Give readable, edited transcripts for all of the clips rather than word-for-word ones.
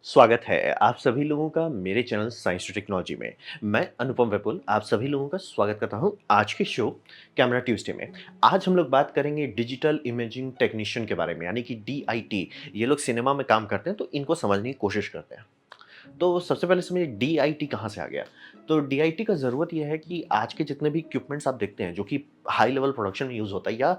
स्वागत है आप सभी लोगों का मेरे चैनल साइंस टू टेक्नोलॉजी में। मैं अनुपम विपुल आप सभी लोगों का स्वागत करता हूं आज के शो कैमरा ट्यूसडे में। आज हम लोग बात करेंगे डिजिटल इमेजिंग टेक्नीशियन के बारे में यानी कि डीआईटी। ये लोग सिनेमा में काम करते हैं तो इनको समझने की कोशिश करते हैं। तो सबसे पहले समझिए डीआईटी कहाँ से आ गया? तो डीआईटी का ज़रूरत ये है कि आज के जितने भी इक्विपमेंट्स आप देखते हैं जो कि हाई लेवल प्रोडक्शन में यूज़ होता है या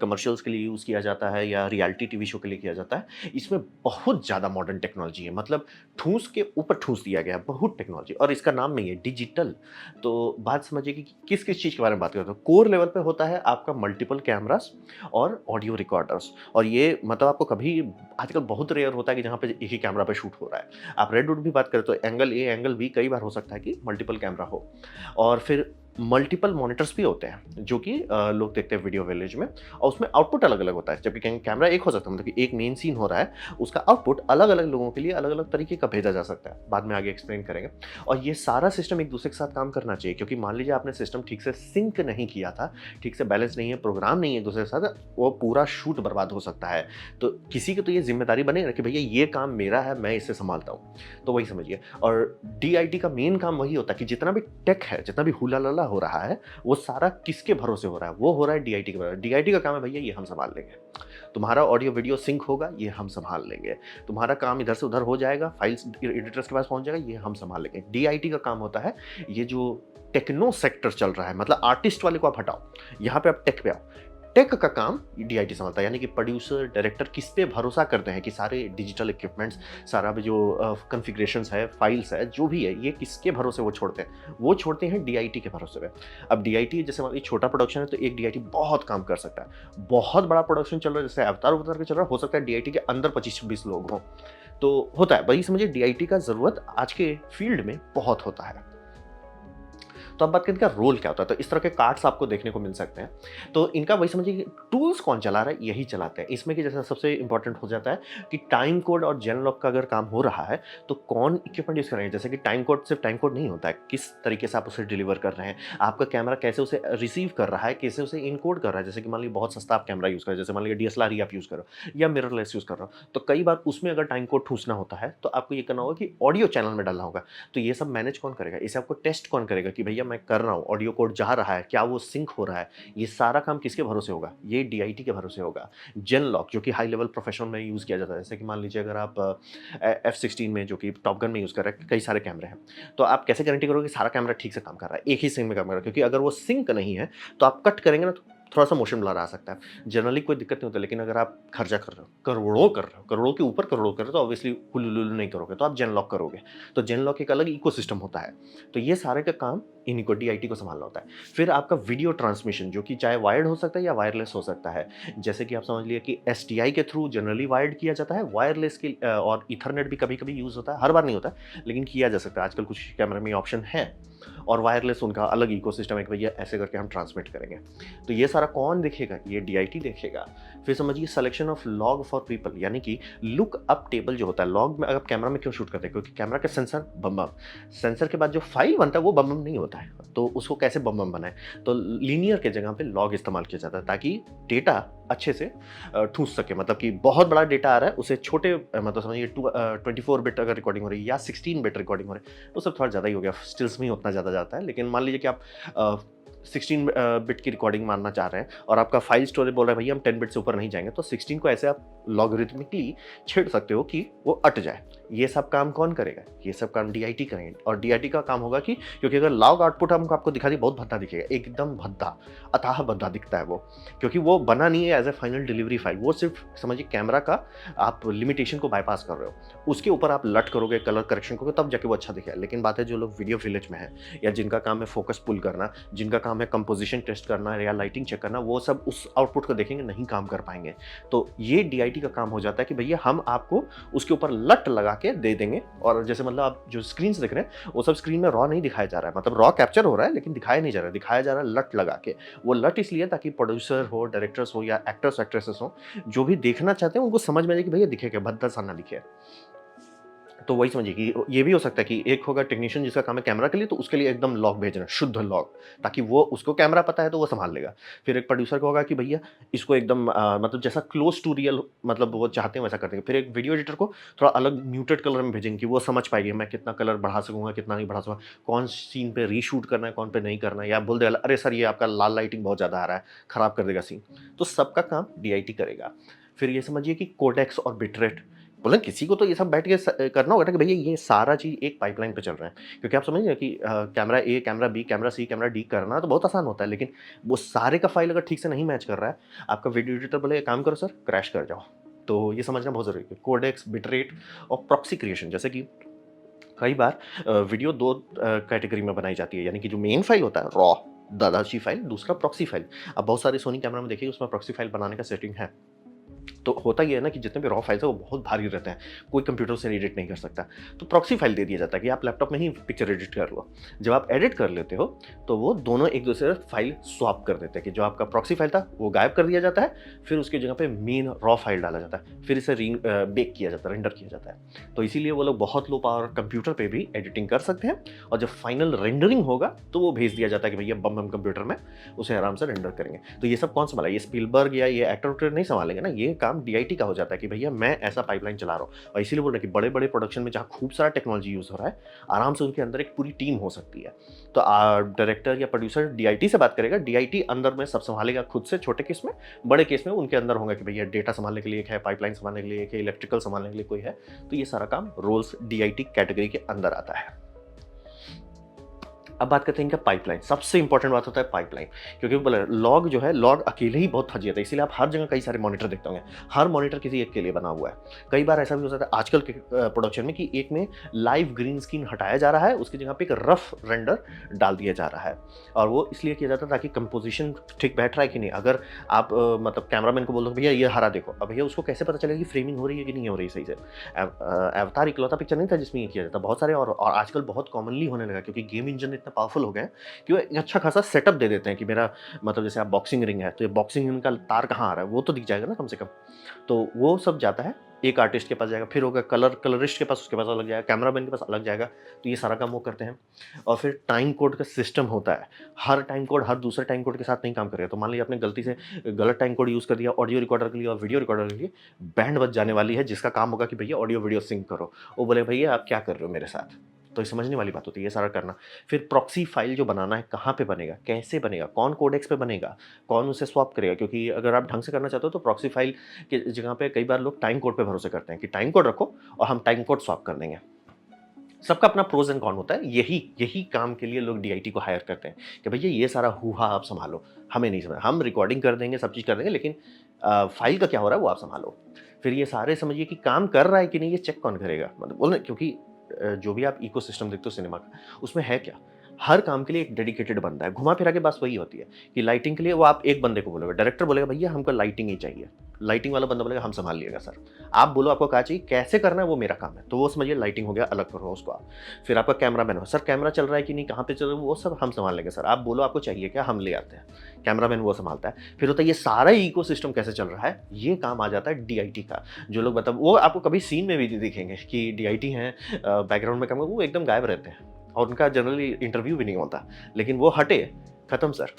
कमर्शियल्स के लिए यूज़ किया जाता है या रियलिटी टीवी शो के लिए किया जाता है, इसमें बहुत ज़्यादा मॉडर्न टेक्नोलॉजी है। मतलब ठूँस के ऊपर ठूँस दिया गया है, बहुत टेक्नोलॉजी और इसका नाम नहीं है डिजिटल। तो बात समझिए कि किस-किस चीज़ के बारे में बात करते हैं। कोर लेवल पे होता है आपका मल्टीपल कैमरास और ऑडियो रिकॉर्डर्स और ये मतलब आपको कभी आजकल बहुत रेयर होता है कि जहाँ पे एक ही कैमरा पे शूट हो रहा है। आप रेडवुड भी बात करें तो एंगल ए, एंगल बी कई बार हो सकता है कि मल्टीपल कैमरा हो और फिर मल्टीपल मॉनिटर्स भी होते हैं जो कि लोग देखते हैं वीडियो विलेज में और उसमें आउटपुट अलग-अलग होता है। जबकि कैमरा एक हो सकता है मतलब कि एक मेन सीन हो रहा है, उसका आउटपुट अलग-अलग लोगों के लिए अलग-अलग तरीके का भेजा जा सकता है। बाद में आगे एक्सप्लेन करेंगे और ये सारा सिस्टम एक दूसरे के साथ काम करना चाहिए क्योंकि मान लीजिए आपने सिस्टम ठीक से सिंक नहीं किया था, ठीक से बैलेंस नहीं है, प्रोग्राम नहीं है एक दूसरे के साथ, वो पूरा शूट बर्बाद हो सकता है। तो किसी की तो ये ज़िम्मेदारी बनेगी ना कि भैया ये काम मेरा है, मैं इसे सँभालता हूँ। तो वही समझिए और डीआईटी का मेन काम वही होता है कि जितना भी टेक है, जितना भी हुला-लला हो रहा है, वो सारा किसके भरोसे हो रहा है? वो हो रहा है डीआईटी के भरोसे। डीआईटी का काम है भैया ये हम सँभाल लेंगे। तुम्हारा ऑडियो वीडियो सिंक होगा, ये हम सँभाल लेंगे। तुम्हारा काम इधर से उधर हो जाएगा, फाइल्स एडिटर्स के पास पहुँच जाएगा, ये हम सँभाल लेंगे। डीआईटी का काम होता है ये जो टेक्नो सेक्टर चल रहा है मतलब आर्टिस्ट वाले को आप हटाओ, यहाँ पे आप टेक पे आओ। टेक का काम डीआईटी संभालता है यानी कि प्रोड्यूसर, डायरेक्टर किस पे भरोसा करते हैं कि सारे डिजिटल इक्विपमेंट्स, सारा भी जो कॉन्फ़िगरेशंस है, फाइल्स है, जो भी है, ये किसके भरोसे वो छोड़ते हैं? वो छोड़ते हैं डीआईटी के भरोसे पे। अब डीआईटी जैसे मान लीजिए छोटा प्रोडक्शन है तो एक डीआईटी बहुत काम कर सकता है। बहुत बड़ा प्रोडक्शन चल रहा है जैसे अवतार-वतार का चल रहा है, हो सकता है डीआईटी के अंदर 25-26 लोग हों। तो होता है, वही समझिए डीआईटी का ज़रूरत आज के फील्ड में बहुत होता है। तो अब बात करें इनका रोल क्या होता है, तो इस तरह के कार्ड्स आपको देखने को मिल सकते हैं। तो इनका वही समझिए कि टूल्स कौन चला रहा है, यही चलाते हैं। इसमें कि जैसे सबसे इम्पोर्टेंट हो जाता है कि टाइम कोड और जेन लॉक का अगर काम हो रहा है, तो कौन इक्विपमेंट यूज़ कर रहे हैं। जैसे कि टाइम कोड सिर्फ टाइम कोड नहीं होता है, किस तरीके से आप उसे डिलीवर कर रहे हैं, आपका कैमरा कैसे उसे रिसीव कर रहा है, कैसे उसे इनकोड कर रहा है। जैसे कि मान लीजिए बहुत सस्ता आप कैमरा यूज़ कर रहे हैं, जैसे मान लीजिए डीएसएलआर ही आप यूज़ कर रहे हो या मिररलेस यूज़ कर रहे हो, तो कई बार उसमें अगर टाइम कोड ठूँसना होता है, तो आपको ये करना होगा कि ऑडियो चैनल में डालना होगा। तो ये सब मैनेज कौन करेगा? इसे आपको टेस्ट कौन करेगा कि भैया मैं कर रहा हूँ, ऑडियो कोड जा रहा है, क्या वो सिंक हो रहा है? ये सारा काम किसके भरोसे होगा? ये डीआईटी के भरोसे होगा। जेनलॉक जो कि हाई लेवल प्रोफेशनल में यूज़ किया जाता है। जैसे कि मान लीजिए अगर आप F-16 में जो कि टॉप गन में यूज़ कर रहे हैं, कई सारे कैमरे हैं। तो आप कैसे गारंटी करोगे कि सारा कैमरा ठीक से काम कर रहा है, एक ही सिंक में काम कर रहा है? क्योंकि अगर वो सिंक नहीं है, तो आप कट करेंगे ना तो थोड़ा-सा मोशन ब्लर आ सकता है। जनरली कोई दिक्कत नहीं होता, लेकिन अगर आप खर्चा कर रहे हो, करोड़ों कर रहे हो, करोड़ों के ऊपर करोड़ों कर रहे हो, तो ऑब्वियसली हुलुलुलु नहीं करोगे, तो आप जेनलॉक करोगे। तो जेनलॉक एक अलग इकोसिस्टम होता है। तो ये सारे का काम इन्हीं को डीआईटी को सँभालना होता है। फिर आपका वीडियो ट्रांसमिशन जो कि चाहे वायर्ड हो सकता है या वायरलेस हो सकता है। जैसे कि आप समझ लीजिए कि एसटीआई के थ्रू जनरली वायर्ड किया जाता है, वायरलेस के और ईथरनेट भी कभी-कभी यूज़ होता है, हर बार नहीं होता है, लेकिन किया जा सकता है। आजकल कुछ कैमरे में ये ऑप्शन है और वायरलेस उनका अलग इकोसिस्टम है कि भैया ऐसे करके हम ट्रांसमिट करेंगे। तो ये सारा कौन देखेगा? ये डीआईटी देखेगा। फिर समझिए selection of log for people यानी कि लुक अप टेबल जो होता है, लॉग में आप कैमरा में क्यों शूट करते हैं? क्योंकि कैमरा का सेंसर बम बम, सेंसर के बाद जो फाइल बनता है वो बम बम नहीं होता है। तो उसको कैसे बम बम बनाएँ? तो लीनियर के जगह पे लॉग इस्तेमाल किया जाता है ताकि डेटा अच्छे से ठूँस सके। मतलब कि बहुत बड़ा डेटा आ रहा है उसे छोटे मतलब समझिए 24 बिट अगर रिकॉर्डिंग हो रही है या 16 बिट रिकॉर्डिंग हो रही है, तो सब थोड़ा ज़्यादा ही हो गया। स्टिल्स में ही उतना ज़्यादा जाता है। लेकिन मान लीजिए कि आप अ, 16 बिट की रिकॉर्डिंग मारना चाह रहे हैं और आपका फाइल स्टोरेज बोल रहा है भैया हम 10 बिट से ऊपर नहीं जाएँगे, तो 16 को ऐसे आप लॉगरिथमिकली छेड़ सकते हो कि वो अट जाए। ये सब काम कौन करेगा? ये सब काम डीआईटी करेंगे और डीआईटी का काम होगा कि क्योंकि अगर लॉग आउटपुट हम आपको दिखा दिए बहुत भद्दा दिखेगा, एकदम भद्दा, अथाह भद्दा दिखता है वो। क्योंकि वो बना नहीं है as a final delivery file, वो सिर्फ़ समझिए कैमरा का आप लिमिटेशन को बायपास कर रहे हो। उसके ऊपर आप लट करोगे, कलर करेक्शन करोगे तब जाके वो अच्छा दिखेगा। लेकिन बात है जो लोग वीडियो विलेज में हैं या जिनका काम है फ़ोकस पुल करना, जिनका काम है कंपोज़िशन टेस्ट करना या लाइटिंग चेक करना, वो सब उस आउटपुट को देखेंगे, नहीं काम कर पाएँगे। तो ये डीआईटी का काम हो जाता है कि भैया हम आपको उसके ऊपर लट लगा के दे देंगे और जैसे मतलब आप जो स्क्रीन्स देख रहे हैं, वो सब स्क्रीन में रॉ नहीं दिखाया जा रहा है। मतलब रॉ कैप्चर हो रहा है लेकिन दिखाया नहीं जा रहा है, दिखाया जा रहा है लट लगा के। वो लट इसलिए ताकि प्रोड्यूसर हो, डायरेक्टर्स हो या एक्टर्स एक्ट्रेसेस हो, जो भी देखना चाहते हैं उनको समझ में आ जाए कि भैया दिखे क्या, भद्दा सा ना दिखे। तो वही समझिए कि ये भी हो सकता है कि एक होगा टेक्नीशियन जिसका काम है कैमरा के लिए, तो उसके लिए एकदम लॉग भेजना, शुद्ध लॉग, ताकि वो उसको कैमरा पता है तो वो सँभाल लेगा। फिर एक प्रोड्यूसर का होगा कि भैया इसको एकदम मतलब जैसा क्लोज़ टू रियल मतलब वो चाहते हैं वैसा कर देंगे। फिर एक वीडियो एडिटर को थोड़ा अलग म्यूटेड कलर में भेजेंगे कि वो समझ पाएगी मैं कितना कलर बढ़ा सकूँगा, कितना नहीं बढ़ा सकूँगा, कौन सीन पे रीशूट करना है, कौन पे नहीं करना है, या बोल देगा अरे सर ये आपका लाल लाइटिंग बहुत ज़्यादा आ रहा है, खराब कर देगा सीन। तो सबका काम डीआईटी करेगा। फिर ये समझिए कि कोडेक्स और बिटरेट, बोला किसी को तो ये सब बैठ के करना होगा ना कि भैया ये सारा चीज़ एक पाइपलाइन पे चल रहा है। क्योंकि आप समझ रहे हैं कि camera A, camera B, camera C, camera D करना तो बहुत आसान होता है, लेकिन वो सारे का फाइल अगर ठीक से नहीं मैच कर रहा है, आपका वीडियो एडिटर बोले काम करो सर, क्रैश कर जाओ। तो ये समझना बहुत ज़रूरी है। कोडेक्स, बिटरेट और प्रॉक्सी क्रिएशन, जैसे कि कई बार वीडियो 2 कैटेगरी में बनाई जाती है, यानी कि जो मेन फाइल होता है रॉ दादाजी फाइल, दूसरा प्रॉक्सी फाइल। अब बहुत सारे सोनी कैमरा में देखिए उसमें प्रॉक्सी फाइल बनाने का सेटिंग है। तो होता ये है ना कि जितने भी रॉ फाइल्स हैं वो बहुत भारी रहते हैं, कोई कंप्यूटर से एडिट नहीं कर सकता। तो प्रॉक्सी फाइल दे दिया जाता है कि आप लैपटॉप में ही पिक्चर एडिट कर लो। जब आप एडिट कर लेते हो तो वो दोनों एक दूसरे से फाइल स्वैप कर देते हैं कि जो आपका प्रॉक्सी फाइल था वो गायब कर दिया जाता है, फिर उसकी जगह पे मेन रॉ फाइल डाला जाता है, फिर इसे बेक किया जाता है, रेंडर किया जाता है। तो इसीलिए वो लोग बहुत लो पावर कंप्यूटर पे भी एडिटिंग कर सकते हैं, और जब फाइनल रेंडरिंग होगा तो वो भेज दिया जाता है कि भैया बम बम कंप्यूटर में उसे आराम से रेंडर करेंगे। तो ये सब कौन संभाला? ये स्पीलबर्ग या ये एक्टर उक्टर नहीं संभालेंगे ना, ये काम डीआईटी का हो जाता है कि भैया मैं ऐसा पाइपलाइन चला रहा हूँ। और इसीलिए बोल रहे हैं कि बड़े-बड़े प्रोडक्शन में जहाँ खूब सारा टेक्नोलॉजी यूज़ हो रहा है, आराम से उनके अंदर एक पूरी टीम हो सकती है। तो डायरेक्टर या प्रोड्यूसर डीआईटी से बात करेगा, डीआईटी अंदर में सब संभालेगा खुद से छोटे केस में, बड़े केस में उनके अंदर होगा कि भैया डेटा संभालने के लिए एक है, पाइपलाइन संभालने के लिए एक है, इलेक्ट्रिकल संभालने के लिए कोई है। तो ये सारा काम रोल्स डीआईटी कैटेगरी के अंदर आता है। अब बात करते हैं इनका पाइपलाइन। सबसे इंपॉर्टेंट बात होता है पाइपलाइन, क्योंकि बोला लॉग जो है, लॉग अकेले ही बहुत थक जाता है, इसीलिए आप हर जगह कई सारे मॉनिटर देखते होंगे। हर मॉनिटर किसी एक के लिए बना हुआ है। कई बार ऐसा भी हो सकता है आजकल के प्रोडक्शन में कि एक में लाइव ग्रीन स्क्रीन हटाया जा रहा है, उसकी जगह पे एक रफ रेंडर डाल दिया जा रहा है, और वो इसलिए किया जाता है ताकि कंपोजिशन ठीक बैठ रहा है कि नहीं। अगर आप मतलब कैमरामैन को बोल दो भैया ये हरा देखो, अब भैया उसको कैसे पता चलेगा कि फ्रेमिंग हो रही है कि नहीं हो रही सही से। अवतार इकलौता पिक्चर नहीं था जिसमें ये किया जाता, बहुत सारे और आजकल बहुत कॉमनली होने लगा, क्योंकि गेम इंजन इतने पावरफुल हो गए हैं कि वो एक अच्छा खासा सेटअप दे देते हैं कि मेरा मतलब जैसे आप बॉक्सिंग रिंग है तो ये बॉक्सिंग रिंग का तार कहाँ आ रहा है वो तो दिख जाएगा ना कम से कम। तो वो सब जाता है एक आर्टिस्ट के पास जाएगा, फिर होगा कलरिस्ट के पास, उसके पास अलग जाएगा, कैमरामैन के पास अलग जाएगा। तो ये सारा काम वो करते हैं। और फिर टाइम कोड का सिस्टम होता है। हर टाइम कोड हर दूसरे टाइम कोड के साथ नहीं काम करेगा। तो मान लीजिए आपने गलती से गलत टाइम कोड यूज़ कर दिया ऑडियो रिकॉर्डर के लिए और वीडियो रिकॉर्डर के लिए, बैंड बज जाने वाली है जिसका काम होगा कि भैया ऑडियो वीडियो सिंक करो। वो बोले भैया आप क्या कर रहे हो मेरे साथ। तो ये समझने वाली बात होती है ये सारा करना। फिर प्रॉक्सी फाइल जो बनाना है कहाँ पे बनेगा, कैसे बनेगा, कौन कोडेक्स पे बनेगा, कौन उसे स्वैप करेगा, क्योंकि अगर आप ढंग से करना चाहते हो तो प्रॉक्सी फाइल की जगह पे कई बार लोग टाइम कोड पे भरोसे करते हैं कि टाइम कोड रखो और हम टाइम कोड स्वैप कर देंगे। सबका अपना प्रोज एंड कॉन होता है। यही यही काम के लिए लोग डीआईटी को हायर करते हैं कि भैया ये सारा हुआ आप संभालो, हमें नहीं समझ, हम रिकॉर्डिंग कर देंगे, सब चीज़ कर देंगे, लेकिन फाइल का क्या हो रहा है वो आप संभालो। फिर ये सारे समझिए कि काम कर रहा है कि नहीं ये चेक कौन करेगा, मतलब बोल क्योंकि जो भी आप इकोसिस्टम देखते हो सिनेमा का, उसमें है क्या, हर काम के लिए एक डेडिकेटेड बंदा है। घुमा फिरा के बात वही होती है कि लाइटिंग के लिए वो आप एक बंदे को बोलोगे, डायरेक्टर बोलेगा भैया हमको लाइटिंग ही चाहिए, लाइटिंग वाला बंदा बोलेगा हम संभाल लिएगा सर, आप बोलो आपको क्या चाहिए, कैसे करना है वो मेरा काम है। तो वो समझिए लाइटिंग हो गया, अलग करो उसको आप। फिर आपका कैमरामैन हो, सर कैमरा चल रहा है कि नहीं, कहाँ पे चल रहा है, वो सब हम संभाल लेंगे सर, आप बोलो आपको चाहिए क्या, हम ले आते हैं। कैमरामैन वो संभालता है। फिर होता है ये सारा इकोसिस्टम कैसे चल रहा है, ये काम आ जाता है डीआईटी का। जो लोग मतलब वो आपको कभी सीन में भी नहीं दिखेंगे कि डीआईटी हैं बैकग्राउंड में काम, वो एकदम गायब रहते हैं और उनका जनरली इंटरव्यू भी नहीं होता, लेकिन वो हटे खत्म सर।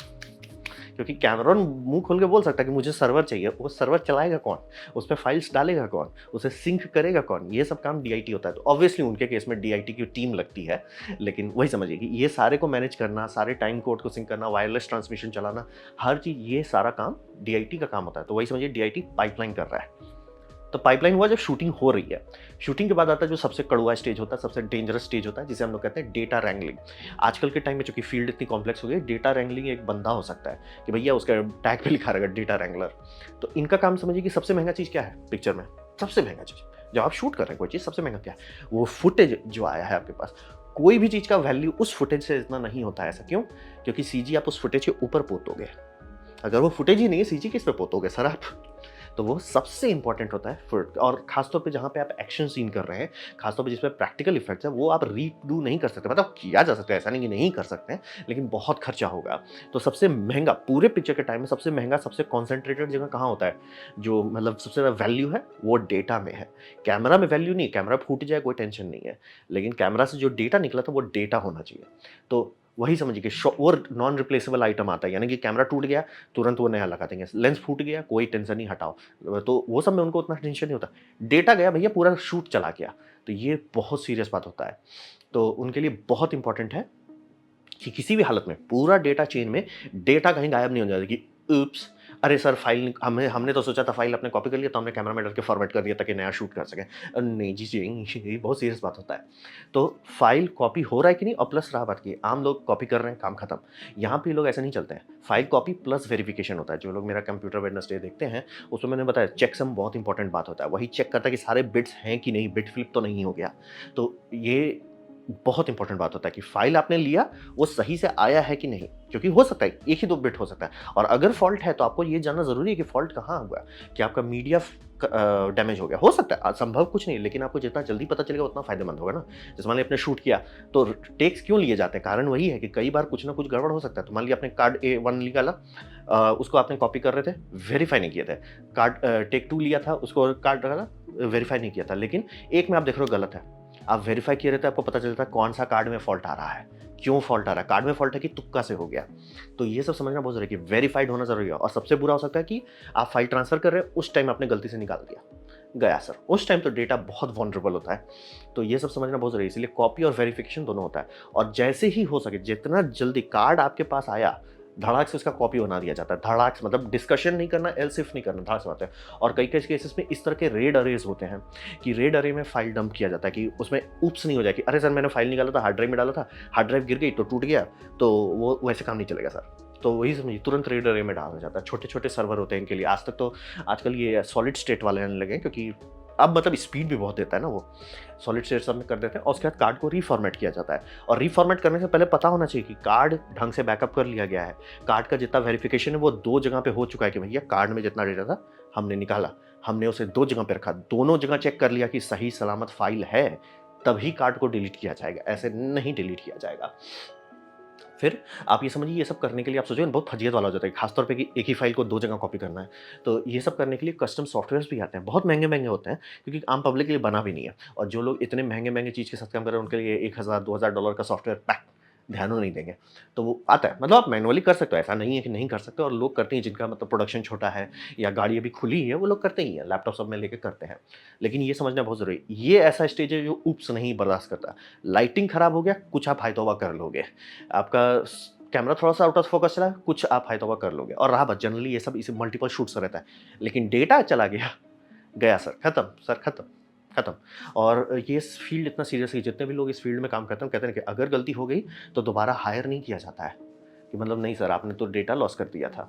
क्योंकि कैमरॉन मुंह खोल के बोल सकता है कि मुझे सर्वर चाहिए, वो सर्वर चलाएगा कौन, उस पर फाइल्स डालेगा कौन, उसे सिंक करेगा कौन, ये सब काम डीआईटी होता है। तो ऑब्वियसली उनके केस में डीआईटी की टीम लगती है, लेकिन वही समझिए कि ये सारे को मैनेज करना, सारे टाइम कोड को सिंक करना, वायरलेस ट्रांसमिशन चलाना, हर चीज़ ये सारा काम डीआईटी का काम होता है। तो वही समझिए डीआईटी पाइपलाइन कर रहा है। तो पाइपलाइन हुआ जब शूटिंग हो रही है। शूटिंग के बाद आता है जो सबसे कड़वा स्टेज होता है, सबसे डेंजरस स्टेज होता है, जिसे हम लोग कहते हैं डेटा रैंगलिंग। आजकल के टाइम में चूंकि फील्ड इतनी कॉम्प्लेक्स हो गई, डेटा रैंगलिंग एक बंदा हो सकता है कि भैया उसका टैग पे लिखा रहेगा डेटा रैंगलर। तो इनका काम समझिए कि सबसे महंगा चीज़ क्या है पिक्चर में, सबसे महंगा चीज़ जब आप शूट कर रहे हैं कोई चीज़, सबसे महंगा क्या है, वो फुटेज जो आया है आपके पास। कोई भी चीज़ का वैल्यू उस फुटेज से इतना नहीं होता है। ऐसा क्यों? क्योंकि सीजी आप उस फुटेज के ऊपर पोतोगे। अगर वो फुटेज ही नहीं है, सीजी किस पे पोतोगे सर आप? तो वो सबसे इंपॉर्टेंट होता है और खासतौर पे जहाँ पे आप एक्शन सीन कर रहे हैं, खासतौर पे जिसमें प्रैक्टिकल इफेक्ट्स है, वो आप रीडू नहीं कर सकते। मतलब किया जा सकता है, ऐसा नहीं कि नहीं कर सकते हैं, लेकिन बहुत खर्चा होगा। तो सबसे महंगा पूरे पिक्चर के टाइम में सबसे महंगा, सबसे कॉन्सेंट्रेटेड जगह कहाँ होता है, जो मतलब सबसे ज़्यादा वैल्यू है वो डेटा में है। कैमरा में वैल्यू नहीं, कैमरा फूट जाए कोई टेंशन नहीं है, लेकिन कैमरा से जो डेटा निकला था वो डेटा होना चाहिए। तो वही समझिए कि वो नॉन रिप्लेसेबल आइटम आता है, यानी कि कैमरा टूट गया तुरंत वो नया लगा देंगे, लेंस फूट गया कोई टेंशन नहीं, हटाओ। तो वो सब में उनको उतना टेंशन नहीं होता। डेटा गया भैया, पूरा शूट चला गया, तो ये बहुत सीरियस बात होता है। तो उनके लिए बहुत इंपॉर्टेंट है कि किसी भी हालत में पूरा डेटा चेन में डेटा कहीं गायब नहीं हो जाए कि उप्स, अरे सर फाइल हमने तो सोचा था फाइल अपने कॉपी कर लिया, तो हमने कैमरा में डाल के फॉरवर्ड कर दिया ताकि नया शूट कर सकें। नहीं जी जी, ये बहुत सीरियस बात होता है। तो फाइल कॉपी हो रहा है कि नहीं, और प्लस रहा बात की आम लोग कॉपी कर रहे हैं, काम खत्म। यहाँ पे लोग ऐसे नहीं चलते हैं, फाइल कॉपी प्लस वेरिफिकेशन होता है। जो लोग मेरा कंप्यूटर वेडनेसडे देखते हैं उसमें मैंने बताया चेकसम बहुत इंपॉर्टेंट बात होता है, वही चेक करता है कि सारे बिट्स हैं कि नहीं, बिट फ्लिप तो नहीं हो गया। तो ये बहुत इंपॉर्टेंट बात होता है कि फाइल आपने लिया वो सही से आया है कि नहीं, क्योंकि हो सकता है एक ही दो बिट हो सकता है, और अगर फॉल्ट है तो आपको ये जानना जरूरी है कि फॉल्ट कहाँ हुआ, कि आपका मीडिया डैमेज हो गया। हो सकता है संभव कुछ नहीं, लेकिन आपको जितना जल्दी पता चलेगा उतना फायदेमंद होगा ना। जैसे मान लिया आपने शूट किया तो टेक्स क्यों लिए जाते हैं, कारण वही है कि कई बार कुछ ना कुछ गड़बड़ हो सकता है। तो मान लिया आपने कार्ड A1 निकाला, उसको आपने कॉपी कर रहे थे, वेरीफाई नहीं किए थे। कार्ड टेक 2 लिया था, उसको कार्ड डाला, वेरीफाई नहीं किया था, लेकिन एक में आप देख रहे हो गलत है, आप वेरीफाई किए रहते हैं, आपको पता चलता है कौन सा कार्ड में फॉल्ट आ रहा है, क्यों फॉल्ट आ रहा है, कार्ड में फॉल्ट है कि तुक्का से हो गया। तो ये सब समझना बहुत जरूरी है कि वेरीफाइड होना जरूरी है। और सबसे बुरा हो सकता है कि आप फाइल ट्रांसफर कर रहे हैं, उस टाइम आपने गलती से निकाल दिया, गया सर, उस टाइम तो डेटा बहुत वनरेबल होता है। तो ये सब समझना बहुत जरूरी है, इसलिए कॉपी और वेरिफिकेशन दोनों होता है। और जैसे ही हो सके जितना जल्दी कार्ड आपके पास आया, धड़ाक से उसका कॉपी बना दिया जाता है। धड़ाक से मतलब डिस्कशन नहीं करना, एल्स इफ नहीं करना, धड़ाक से बात है। और कई कई केसेस में इस तरह के रेड अरेज होते हैं कि रेड अरे में फाइल डंप किया जाता है कि उसमें उप्स नहीं हो जाए कि अरे सर मैंने फाइल निकाला था, हार्ड ड्राइव में डाला था, हार्ड ड्राइव गिर गई तो टूट गया, तो वो वैसे काम नहीं चलेगा सर। तो वही समझिए तुरंत रेड अरे में डाला जाता है। छोटे छोटे सर्वर होते हैं इनके लिए, आज तक तो आजकल ये सॉलिड स्टेट वाले आने लगे हैं, क्योंकि अब मतलब स्पीड भी बहुत देता है ना, वो सॉलिड स्टेट सब में कर देते हैं। और उसके बाद कार्ड को रीफॉर्मेट किया जाता है, और रीफॉर्मेट करने से पहले पता होना चाहिए कि कार्ड ढंग से बैकअप कर लिया गया है, कार्ड का जितना वेरिफिकेशन है वो 2 जगह पे हो चुका है कि भैया कार्ड में जितना डेटा था हमने निकाला, हमने उसे 2 जगह पे रखा, दोनों जगह चेक कर लिया कि सही सलामत फाइल है, तभी कार्ड को डिलीट किया जाएगा, ऐसे नहीं डिलीट किया जाएगा। फिर आप ये समझिए, ये सब करने के लिए आप सोचिए बहुत फजीयत वाला हो जाता है, खासतौर पे कि एक ही फाइल को 2 जगह कॉपी करना है। तो ये सब करने के लिए कस्टम सॉफ्टवेयर्स भी आते हैं, बहुत महंगे-महंगे होते हैं, क्योंकि आम पब्लिक के लिए बना भी नहीं है। और जो लोग इतने महंगे-महंगे चीज़ के साथ काम कर रहे हैं, उनके लिए $1000-2000 का सॉफ्टवेयर पैक ध्यान नहीं देंगे। तो वो आता है, मतलब आप मैनुअली कर सकते हो, ऐसा नहीं है कि नहीं कर सकते, और लोग करते हैं जिनका मतलब प्रोडक्शन छोटा है या गाड़ी अभी खुली है, वो लोग करते ही हैं, लैपटॉप सब में लेके करते हैं। लेकिन ये समझना बहुत ज़रूरी है, ये ऐसा स्टेज है जो ऊप्स नहीं बर्दाश्त करता। लाइटिंग खराब हो गया, कुछ आप हाय-तौबा कर लोगे। आपका कैमरा थोड़ा-सा आउट ऑफ फोकस चला, कुछ आप हाय-तौबा कर लोगे, और रहा बात जनरली ये सब इसे मल्टीपल शूट्स रहता है। लेकिन डेटा चला गया, गया सर, खत्म सर, खत्म, खत्म। और ये इस फील्ड इतना सीरियस है, जितने भी लोग इस फील्ड में काम करते हैं, कहते हैं कि अगर गलती हो गई तो दोबारा हायर नहीं किया जाता है, कि मतलब नहीं सर आपने तो डेटा लॉस कर दिया था।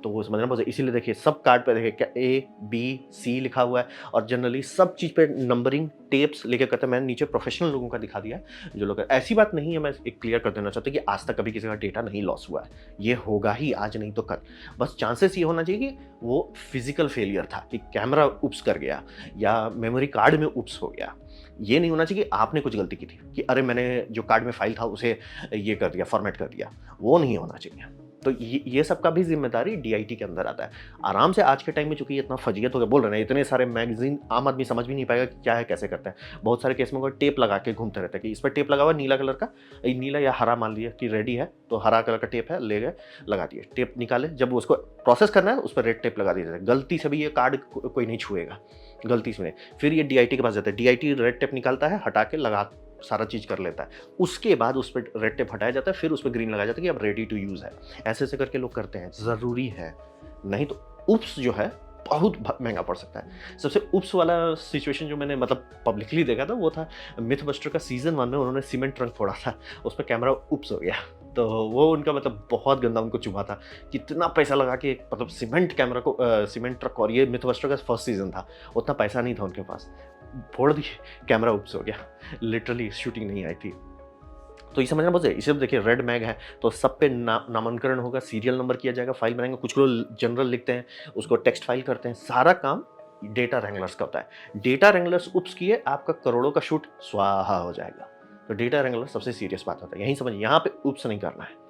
तो वो समझना बहुत, इसीलिए देखिए सब कार्ड पे देखिए क्या A B C लिखा हुआ है, और जनरली सब चीज़ पे नंबरिंग टेप्स लेके करते हैं। मैंने नीचे प्रोफेशनल लोगों का दिखा दिया है जो लोग, ऐसी बात नहीं है, मैं एक क्लियर कर देना चाहता हूँ कि आज तक कभी किसी का डेटा नहीं लॉस हुआ है, ये होगा ही आज नहीं तो कल। बस चांसेस ये होना चाहिए कि वो फिजिकल फेलियर था, कि कैमरा उप्स कर गया या मेमोरी कार्ड में उप्स हो गया। ये नहीं होना चाहिए कि आपने कुछ गलती की थी, कि अरे मैंने जो कार्ड में फाइल था उसे ये कर दिया, फॉर्मेट कर दिया, वो नहीं होना चाहिए। तो ये सब का भी जिम्मेदारी DIT के अंदर आता है। आराम से आज के टाइम में, चूंकि ये इतना फजीयत हो गया, बोल रहे हैं इतने सारे मैगजीन, आम आदमी समझ भी नहीं पाएगा कि क्या है, कैसे करते हैं। बहुत सारे केस में वो टेप लगा के घूमते रहते हैं कि इस पर टेप लगा हुआ नीला कलर का, नीला या हरा मान लिया कि रेडी है, तो हरा कलर का टेप है, ले गए लगा दिए, टेप निकाले, जब उसको प्रोसेस करना है उस पर रेड टेप लगा दिया। गलती से भी ये कार्ड कोई नहीं छुएगा, गलती से नहीं। फिर ये DIT के पास जाता है, DIT रेड टेप निकालता है, हटा के लगा सारा चीज़ कर लेता है। उसके बाद उस पर रेड टेप हटाया जाता है, फिर उस पर ग्रीन लगाया जाता है कि अब रेडी टू यूज़ है। ऐसे ऐसे करके लोग करते हैं, ज़रूरी है, नहीं तो उप्स जो है बहुत महंगा पड़ सकता है। सबसे उप्स वाला सिचुएशन जो मैंने मतलब पब्लिकली देखा था, वो था मिथबस्टर का सीजन 1 में उन्होंने सीमेंट ट्रक फोड़ा था, उस पर कैमरा उप्स हो गया। तो वो उनका मतलब बहुत गंदा उनको चुभा था, कितना पैसा लगा के मतलब सीमेंट कैमरा को सीमेंट ट्रक, और ये मिथबस्टर का फर्स्ट सीजन था, उतना पैसा नहीं था उनके पास, फोड़ दिए, कैमरा उप्स हो गया, लिटरली शूटिंग नहीं आई थी। तो ये समझना बहुत है। इसे देखिए रेड मैग है, तो सब पे नामांकन होगा, सीरियल नंबर किया जाएगा, फाइल बनाएँगे, कुछ लोग जनरल लिखते हैं, उसको टेक्स्ट फाइल करते हैं, सारा काम डेटा रैंगलर्स का होता है। डेटा रैंगलर्स ऊप्स किए, आपका करोड़ों का शूट स्वाहा हो जाएगा। तो डेटा रैंगलर सबसे सीरियस बात होता है, यही समझिए, यहाँ पे ऊप्स नहीं करना है।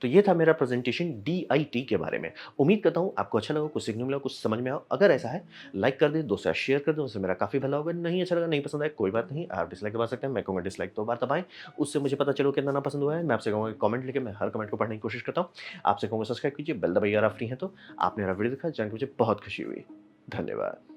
तो ये था मेरा प्रेजेंटेशन डीआईटी के बारे में। उम्मीद करता हूँ आपको अच्छा लगा, कुछ सीखने को मिला, कुछ समझ में आया। अगर ऐसा है, लाइक कर दें, दोस्तों के साथ शेयर कर दें, उससे मेरा काफ़ी भला होगा। नहीं अच्छा लगा, नहीं पसंद आया, कोई बात नहीं, आप डिसलाइक दबा सकते हैं। मैं कहूँगा डिसलाइक 2 बार दबाएँ, उससे मुझे पता चले कितना नापसंद हुआ है। मैं आपसे कहूँगा कि कमेंट लिखें, मैं हर कमेंट को पढ़ने की कोशिश करता हूँ। आपसे कहूँगा सब्सक्राइब कीजिए, बेल दबाइए अगर आप फ्री हैं तो। आपने मेरा वीडियो देखा, जान के मुझे बहुत खुशी हुई। धन्यवाद।